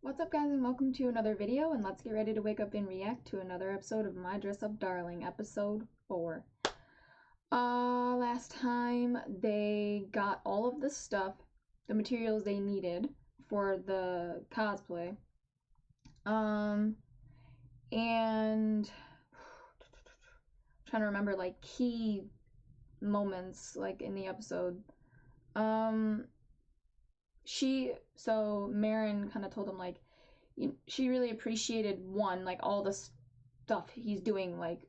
What's up guys and welcome to another video, and let's get ready to wake up and react to another episode of My Dress Up Darling, episode 4. Last time they got all of the stuff, the materials they needed for the cosplay. And trying to remember like key moments like in the episode. Marin kind of told him like she really appreciated like all the stuff he's doing, like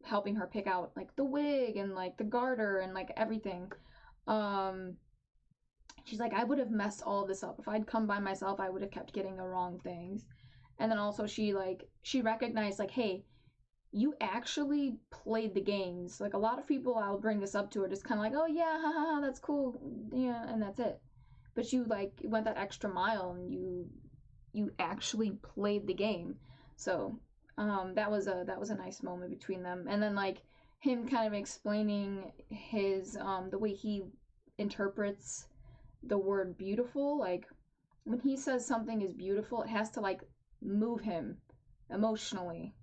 helping her pick out like the wig and like the garter and like everything. She's like, I would have messed all of this up if I'd come by myself. I would have kept getting the wrong things. And then also she recognized like, hey, you actually played the games. Like a lot of people, I'll bring this up to her, just kind of like, oh yeah, haha, that's cool, yeah, and that's it. But you like went that extra mile and you actually played the game. So that was a nice moment between them. And then like him kind of explaining his the way he interprets the word beautiful. Like when he says something is beautiful, it has to like move him emotionally.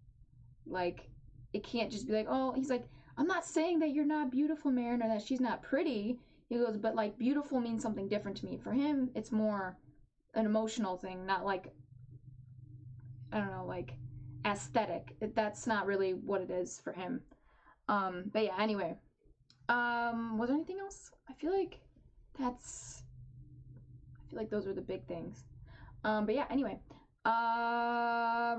Like it can't just be like, oh, he's like, I'm not saying that you're not beautiful, Marin, or that she's not pretty. He goes, but like beautiful means something different to me. For him, it's more an emotional thing, not like, I don't know, like aesthetic. That's not really what it is for him. But yeah, anyway. Was there anything else? I feel like those are the big things. But yeah, anyway.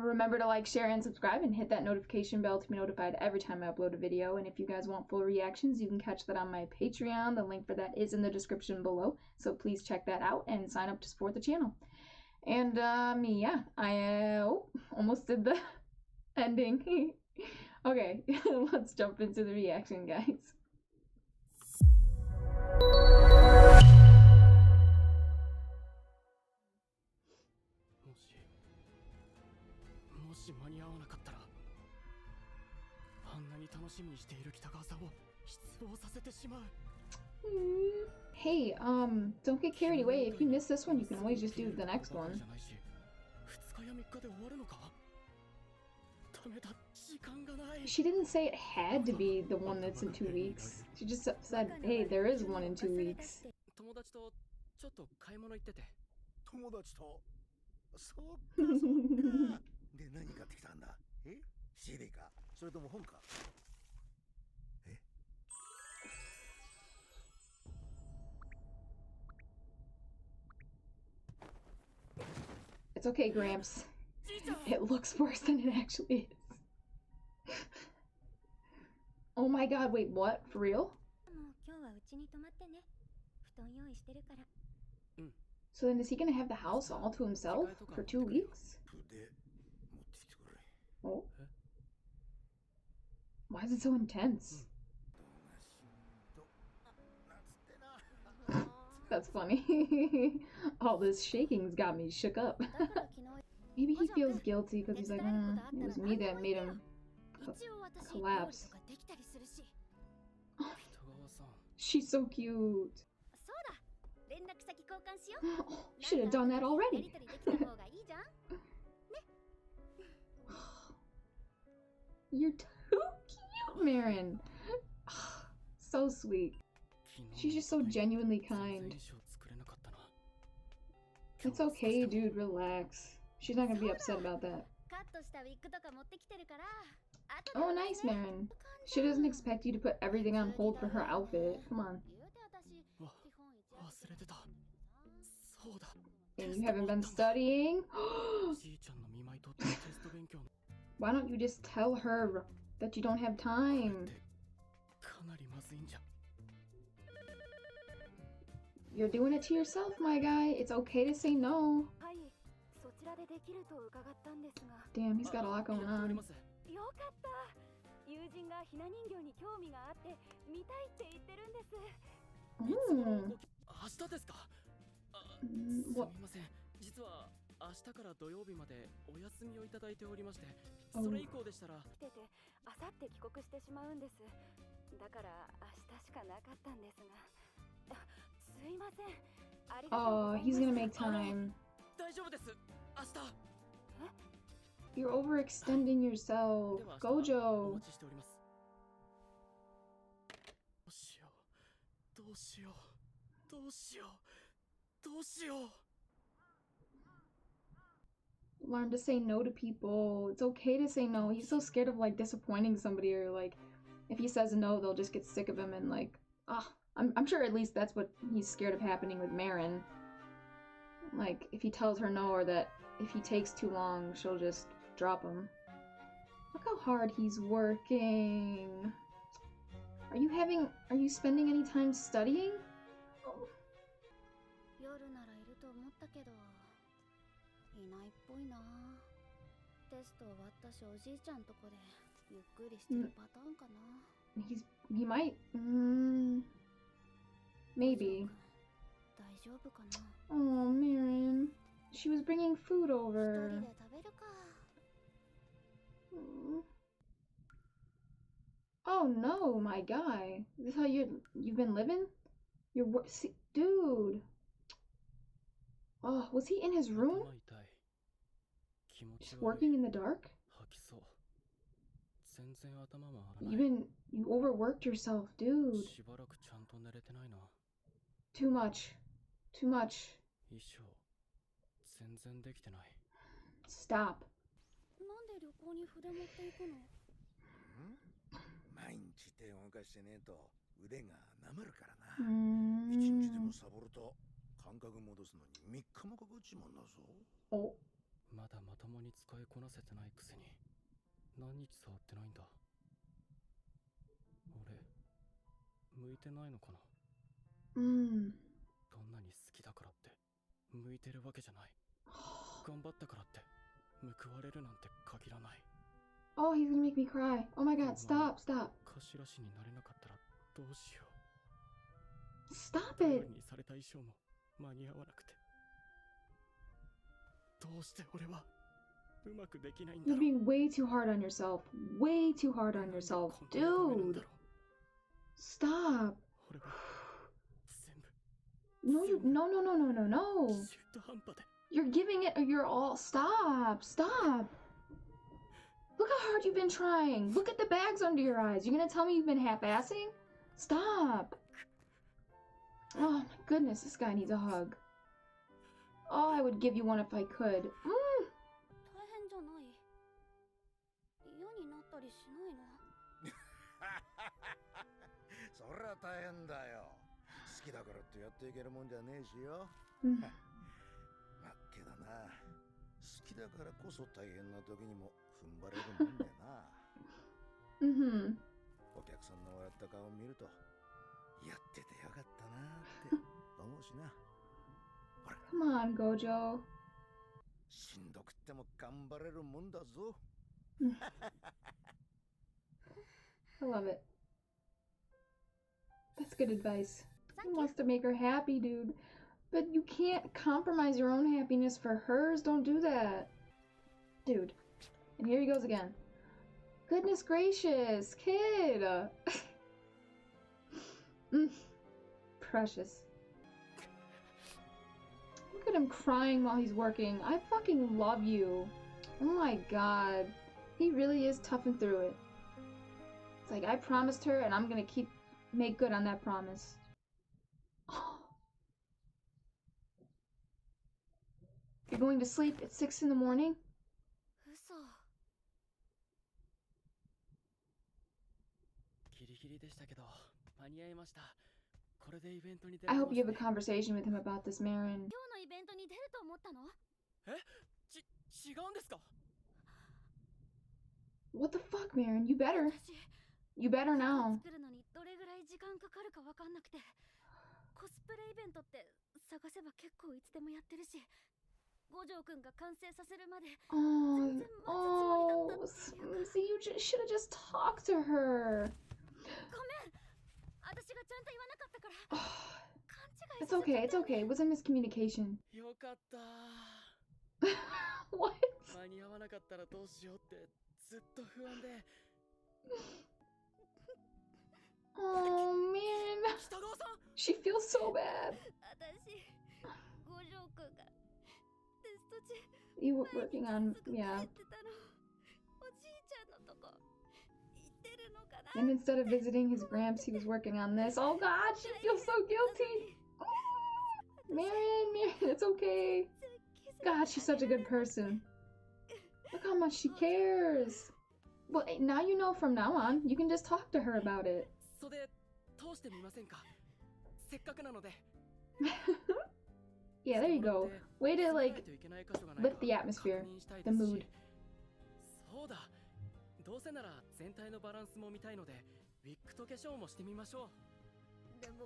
Remember to like, share, and subscribe, and hit that notification bell to be notified every time I upload a video. And if you guys want full reactions, you can catch that on my Patreon. The link for that is in the description below, so please check that out and sign up to support the channel. And yeah, I almost did the ending. Okay, let's jump into the reaction, guys. Hey, don't get carried away. If you miss this one, you can always just do the next one. She didn't say it had to be the one that's in 2 weeks. She just said, hey, there is one in 2 weeks. It's okay, Gramps. It looks worse than it actually is. Oh my god, wait, what? For real? So then is he gonna have the house all to himself for 2 weeks? Oh. Why is it so intense? That's funny. All this shaking's got me shook up. Maybe he feels guilty because he's like, it was me that made him collapse. Oh, she's so cute. Oh, should have done that already. You're too cute, Marin. So sweet. She's just so genuinely kind. It's okay, dude, relax. She's not gonna be upset about that. Oh, nice, Marin. She doesn't expect you to put everything on hold for her outfit. Come on. And you haven't been studying? Why don't you just tell her that you don't have time? You're doing it to yourself, my guy. It's okay to say no. Damn, he's got a lot going on. What? Oh, he's gonna make time. You're overextending yourself, Gojo. Learn to say no to people. It's okay to say no. He's so scared of like disappointing somebody, or like if he says no, they'll just get sick of him and like I'm sure at least that's what he's scared of happening with Marin. Like if he tells her no, or that if he takes too long, she'll just drop him. Look how hard he's working. Are you spending any time studying? Oh. He might. Maybe. Oh, Marin. She was bringing food over. Oh no, my guy. Is this how you've been living? Dude. Oh, was he in his room? Just working in the dark? You overworked yourself, dude. Too much. Too much. Stop. Oh. まだまともに使いこなせてないくせに何日触ってないんだ。俺向いてないのかな。どんなに好きだからって向いてるわけじゃない。頑張ったからって報われるなんて限らない。 Oh, he's gonna make me cry. Oh my god, stop. 頭師になれなかったらどうしよう。 Stop it. にされた衣装も間に合わなくて。 どうして俺はうまくできないんだろう。 You're being way too hard on yourself. Way too hard on yourself. Dude. Stop. No, no. You're giving it, you're all... Stop. Look how hard you've been trying. Look at the bags under your eyes. You're gonna tell me you've been half-assing? Stop. Oh my goodness, this guy needs a hug. Oh, I would give you one if I could. Mm. そりゃ大変だよ。好きだからってやっていけるもんじゃねえしよ。まあけどな、好きだからこそ大変な時にも踏ん張れるもんだよな。お客さんの笑った顔を見ると、やっててよかったなって思うしな。 Come on, Gojo. しんどくっても頑張れるもんだぞ。 I love it. That's good advice. He wants to make her happy, dude. But you can't compromise your own happiness for hers. Don't do that. Dude. And here he goes again. Goodness gracious, kid. Precious. Look at him crying while he's working. I fucking love you. Oh my god. He really is toughing through it. It's like, I promised her and I'm gonna make good on that promise. You're going to sleep at 6 in the morning? I hope you have a conversation with him about this, Marin. What the fuck, Marin? You better. You better now. Cosplay event って探せば結構いつでもやってるし、五条くんが完成させるまで全然待つつもりだった。 See, you should have just talked to her. ごめん、私がちゃんと言わなかったから。勘違い It's okay, it's okay. It was a miscommunication. よかった。 What? 間に合わなかったらどうしようってずっと不安で。 Oh man, she feels so bad. 私、五条くんが You were working on, yeah. And instead of visiting his gramps, he was working on this. Oh god, she feels so guilty. Marin, it's okay. God, she's such a good person. Look how much she cares. Well, now you know from now on, you can just talk to her about it. Yeah, there you go. Way to, like, lift the atmosphere, the mood.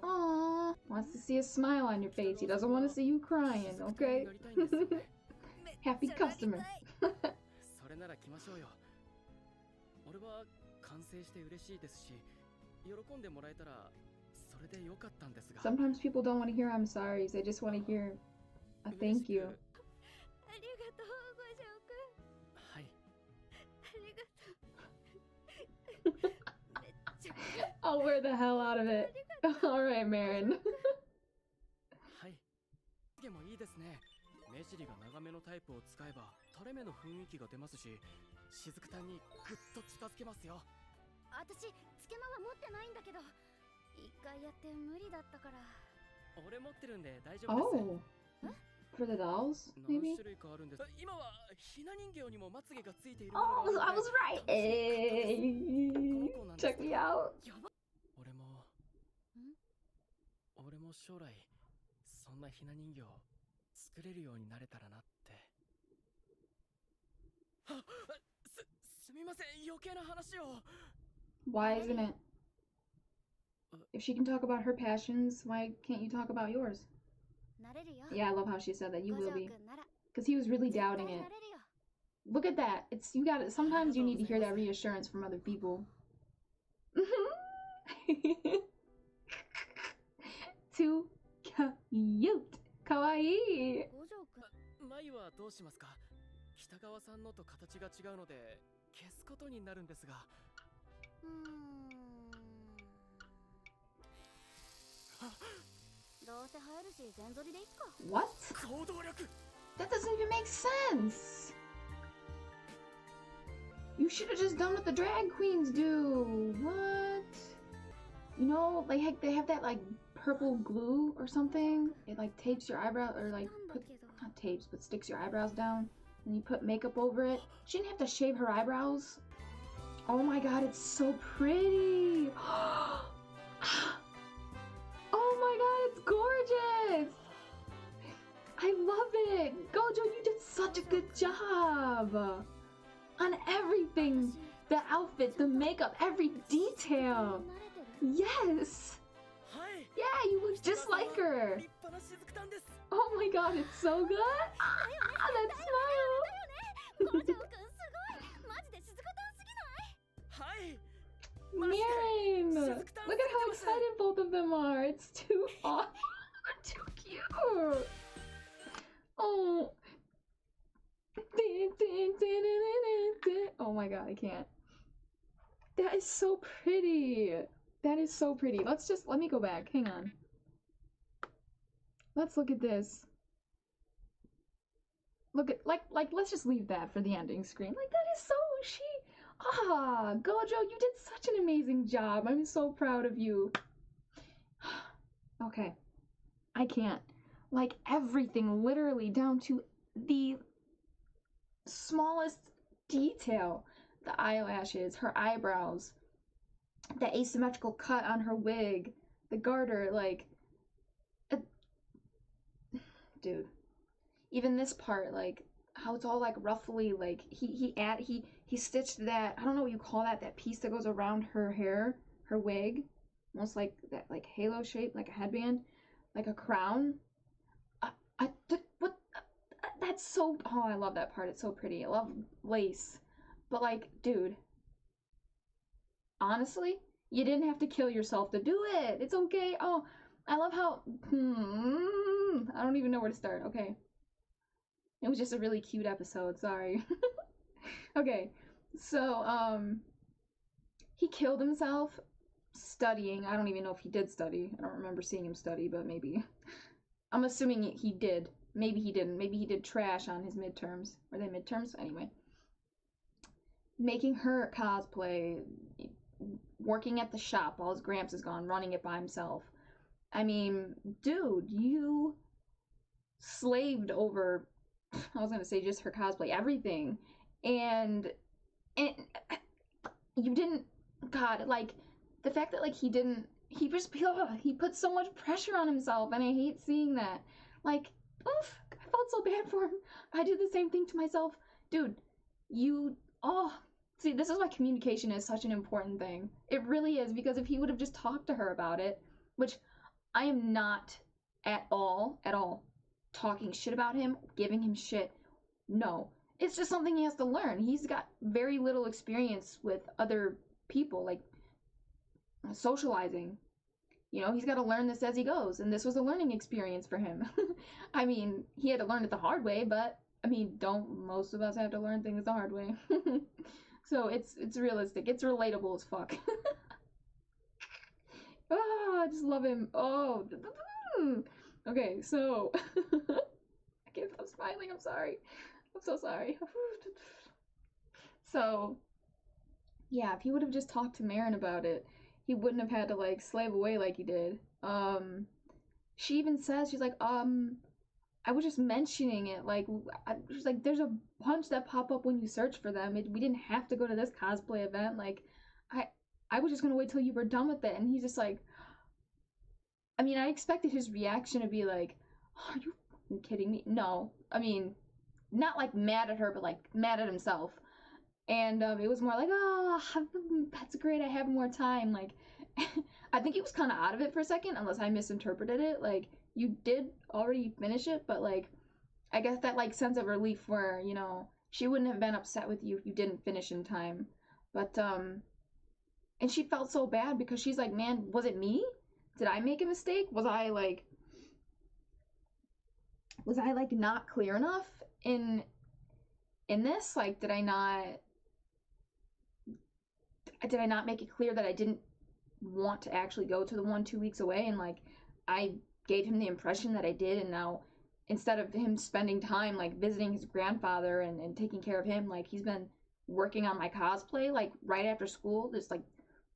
Aww, wants to see a smile on your face. He doesn't want to see you crying, okay? Happy customer. Sometimes people don't want to hear I'm sorry, they just want to hear a thank you. I'll wear the hell out of it. Alright, Marin. Oh, for the dolls, maybe? Oh, I was right! Hey, check me out! Why isn't it? If she can talk about her passions, why can't you talk about yours? Yeah, I love how she said that. You will be. Because he was really doubting it. Look at that. It's, you got it. Sometimes you need to hear that reassurance from other people. Too cute. Kawaii. What? That doesn't even make sense. You should have just done what the drag queens do. What? You know, like they have that like purple glue or something. It like tapes your eyebrow, or like not tapes, but sticks your eyebrows down, and you put makeup over it. She didn't have to shave her eyebrows. Oh my god, it's so pretty. Oh my god, it's gorgeous. I love it. Gojo, you did such a good job on everything. The outfit, the makeup, every detail. Yes. Yeah, you look just like her. Oh my god, it's so good. Ah, that smile. Marin, look at how excited both of them are. It's too awesome. Too cute. Oh. Oh my god, I can't. That is so pretty. That is so pretty. Let me go back. Hang on. Let's look at this. Look at, let's just leave that for the ending screen. Like, that is so, Gojo, you did such an amazing job. I'm so proud of you. Okay. I can't. Like, everything, literally, down to the smallest detail. The eyelashes, her eyebrows, the asymmetrical cut on her wig, the garter, like, dude. Even this part, like, how it's all like roughly, like, he stitched that, I don't know what you call that piece that goes around her hair, her wig, almost like that, like, halo shape, like a headband, like a crown. That's so, oh, I love that part. It's so pretty. I love lace. But, like, dude, honestly, you didn't have to kill yourself to do it. It's okay. Oh, I love how, I don't even know where to start. Okay. It was just a really cute episode. Sorry. Okay. So, he killed himself studying. I don't even know if he did study. I don't remember seeing him study, but maybe. I'm assuming he did. maybe he didn't. Maybe he did trash on his midterms. Were they midterms? Anyway. Making her cosplay, working at the shop while his Gramps is gone, running it by himself. I mean, dude, you slaved over, I was gonna say just her cosplay, everything. And you didn't, God, like, the fact that, like, he put so much pressure on himself, and I hate seeing that. Like, oof, I felt so bad for him. I do the same thing to myself. Dude, see, this is why communication is such an important thing. It really is, because if he would have just talked to her about it, which I am not at all, talking shit about him, giving him shit. No. It's just something he has to learn. He's got very little experience with other people, like socializing. You know, he's got to learn this as he goes, and this was a learning experience for him. I mean, he had to learn it the hard way, but I mean, don't most of us have to learn things the hard way? So it's realistic. It's relatable as fuck. Oh, I just love him. Oh. Okay, so I can't stop smiling. I'm sorry. I'm so sorry. So, yeah, if he would have just talked to Marin about it, he wouldn't have had to, like, slave away like he did. She even says, she's like, I was just mentioning it, like, she's like, there's a bunch that pop up when you search for them. We didn't have to go to this cosplay event. Like, I was just gonna wait till you were done with it. And he's just like, I mean, I expected his reaction to be like, are you kidding me? No. I mean, not like mad at her, but like mad at himself. And it was more like, oh, that's great, I have more time. Like, I think he was kind of out of it for a second, unless I misinterpreted it. Like, you did already finish it, but like, I guess that like sense of relief where, you know, she wouldn't have been upset with you if you didn't finish in time. But, and she felt so bad because she's like, man, was it me? Did I make a mistake? Was I like not clear enough in this? Like, did I not make it clear that I didn't want to actually go to the one 2 weeks away, and like I gave him the impression that I did, and now instead of him spending time like visiting his grandfather and taking care of him, like he's been working on my cosplay like right after school. Just like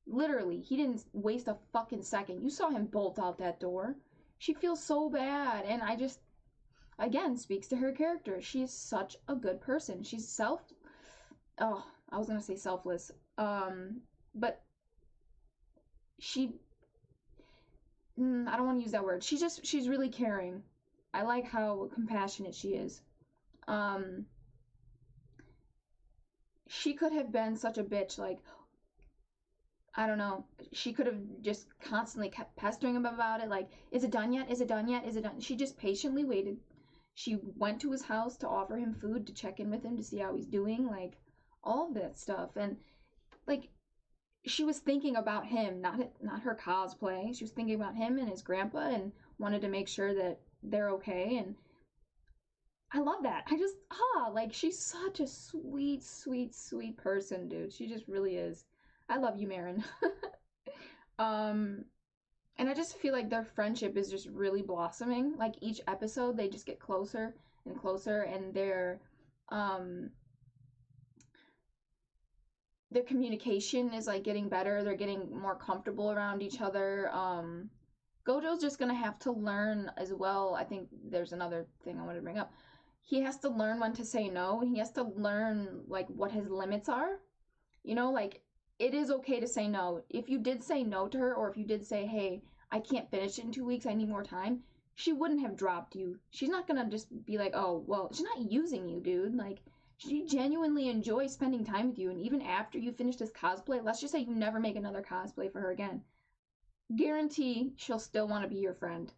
literally, he didn't waste a fucking second. You saw him bolt out that door. She feels so bad, and I just, again, speaks to her character. She's such a good person. She's I was gonna say selfless. But she, I don't want to use that word. She's really caring. I like how compassionate she is. She could have been such a bitch, like, I don't know. She could have just constantly kept pestering him about it, like, is it done yet? Is it done yet? Is it done? She just patiently waited. She went to his house to offer him food, to check in with him, to see how he's doing, like, all of that stuff. And, like, she was thinking about him, not her cosplay. She was thinking about him and his grandpa and wanted to make sure that they're okay. And I love that. I just, like, she's such a sweet, sweet, sweet person, dude. She just really is. I love you, Marin. And I just feel like their friendship is just really blossoming. Like, each episode, they just get closer and closer, and their communication is, like, getting better. They're getting more comfortable around each other. Gojo's just gonna have to learn as well. I think there's another thing I wanted to bring up. He has to learn when to say no, and he has to learn, like, what his limits are. You know, like, it is okay to say no. If you did say no to her, or if you did say, hey, I can't finish it in 2 weeks, I need more time, she wouldn't have dropped you. She's not gonna just be like, oh, well, she's not using you, dude. Like, she genuinely enjoys spending time with you, and even after you finish this cosplay, let's just say you never make another cosplay for her again, guarantee she'll still want to be your friend.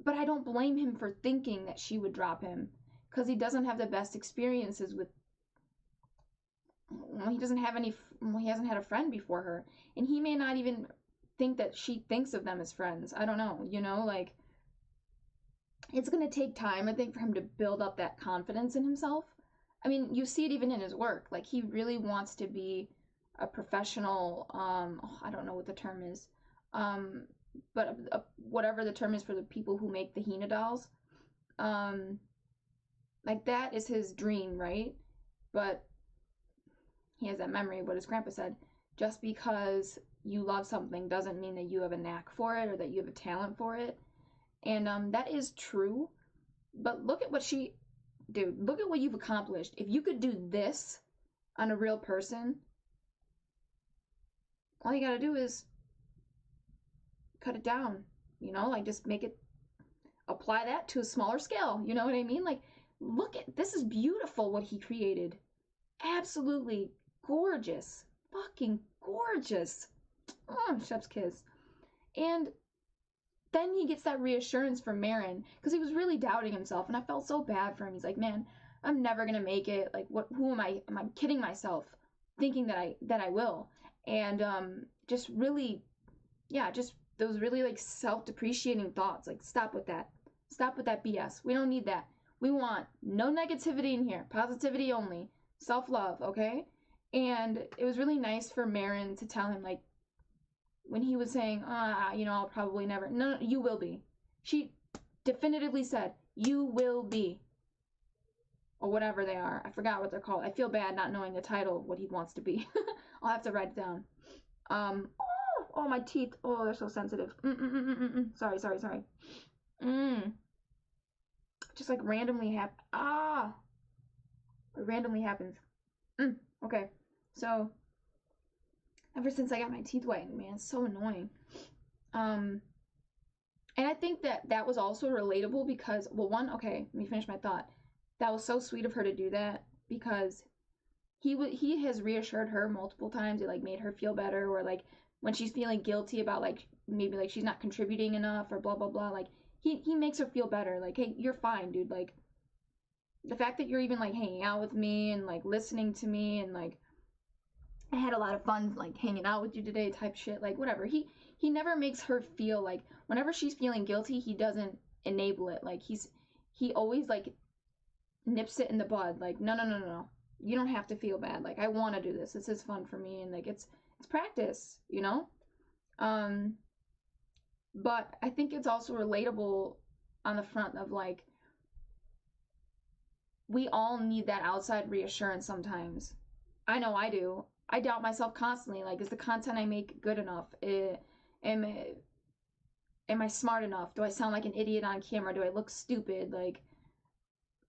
But I don't blame him for thinking that she would drop him, because he doesn't have the best experiences with, he hasn't had a friend before her, and he may not even think that she thinks of them as friends. I don't know, you know, like, it's gonna take time, I think, for him to build up that confidence in himself. I mean, you see it even in his work. Like, he really wants to be a professional, I don't know what the term is, but whatever the term is for the people who make the Hina dolls, like that is his dream, right? But he has that memory of what his grandpa said. Just because you love something doesn't mean that you have a knack for it or that you have a talent for it. And that is true. But look at what look at what you've accomplished. If you could do this on a real person, all you gotta do is cut it down, you know, like just apply that to a smaller scale, you know what I mean? Like, look at, this is beautiful what he created. Absolutely gorgeous. Fucking gorgeous. Oh, chef's kiss. And then he gets that reassurance from Marin, because he was really doubting himself, and I felt so bad for him. He's like, man, I'm never gonna make it. Like, who am I? Am I kidding myself? Thinking that I will. And just really, yeah, just those really like self-depreciating thoughts. Like, stop with that. Stop with that BS. We don't need that. We want no negativity in here. Positivity only. Self-love, okay? And it was really nice for Marin to tell him, like, when he was saying, you know, I'll probably never. No, you will be. She definitively said, you will be. Or whatever they are. I forgot what they're called. I feel bad not knowing the title of what he wants to be. I'll have to write it down. Oh, my teeth. Oh, they're so sensitive. Sorry. Just like randomly it randomly happens. Okay. So, ever since I got my teeth whitened, man, it's so annoying. And I think that was also relatable because, well, one, okay, let me finish my thought. That was so sweet of her to do that because he has reassured her multiple times. It like made her feel better, or like when she's feeling guilty about like maybe like she's not contributing enough or blah blah blah. Like he makes her feel better. Like, hey, you're fine, dude. Like the fact that you're even like hanging out with me and like listening to me and like I had a lot of fun like hanging out with you today type shit. Like whatever. He never makes her feel like whenever she's feeling guilty, he doesn't enable it. Like he always like nips it in the bud. Like no. You don't have to feel bad. Like I want to do this. This is fun for me, and like it's practice, you know. But I think it's also relatable on the front of like we all need that outside reassurance sometimes. I know I do. I doubt myself constantly. Like, is the content I make good enough? Am I smart enough? Do I sound like an idiot on camera? Do I look stupid? Like,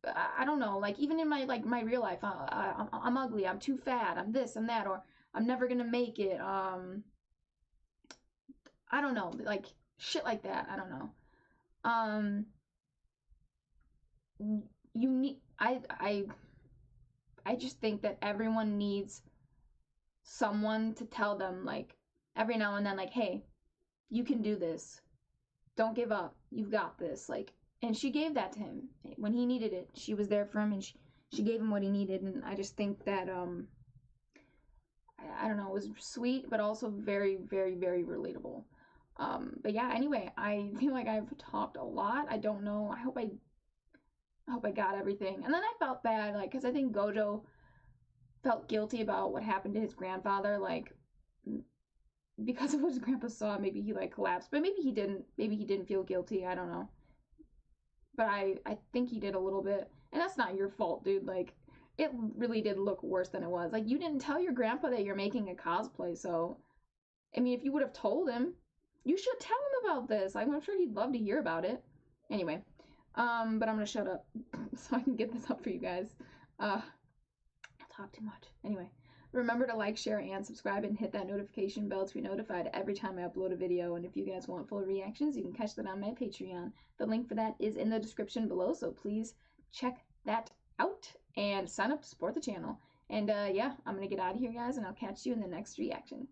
I don't know. Like, even in my real life, I'm ugly. I'm too fat. I'm this. I'm that. Or I'm never gonna make it. I don't know. Like shit like that. I don't know. You need. I just think that everyone needs someone to tell them like every now and then like, hey, you can do this. Don't give up. You've got this. Like, and she gave that to him when he needed it. She was there for him, and she gave him what he needed. And I just think that I don't know, it was sweet, but also very, very, very relatable. But yeah, anyway, I feel like I've talked a lot. I don't know. I hope I got everything. And then I felt bad, like, because I think Gojo felt guilty about what happened to his grandfather, like, because of what his grandpa saw. Maybe he like collapsed, but maybe he didn't. Maybe he didn't feel guilty. I don't know. But I think he did a little bit, and that's not your fault, dude. Like, it really did look worse than it was. Like, you didn't tell your grandpa that you're making a cosplay, so I mean, if you would have told him, you should tell him about this. Like, I'm sure he'd love to hear about it. Anyway, but I'm gonna shut up so I can get this up for you guys. I talk too much. Anyway, remember to like, share, and subscribe, and hit that notification bell to be notified every time I upload a video. And if you guys want full reactions, you can catch that on my Patreon. The link for that is in the description below, so please check that out and sign up to support the channel. And yeah, I'm gonna get out of here, guys, and I'll catch you in the next reaction.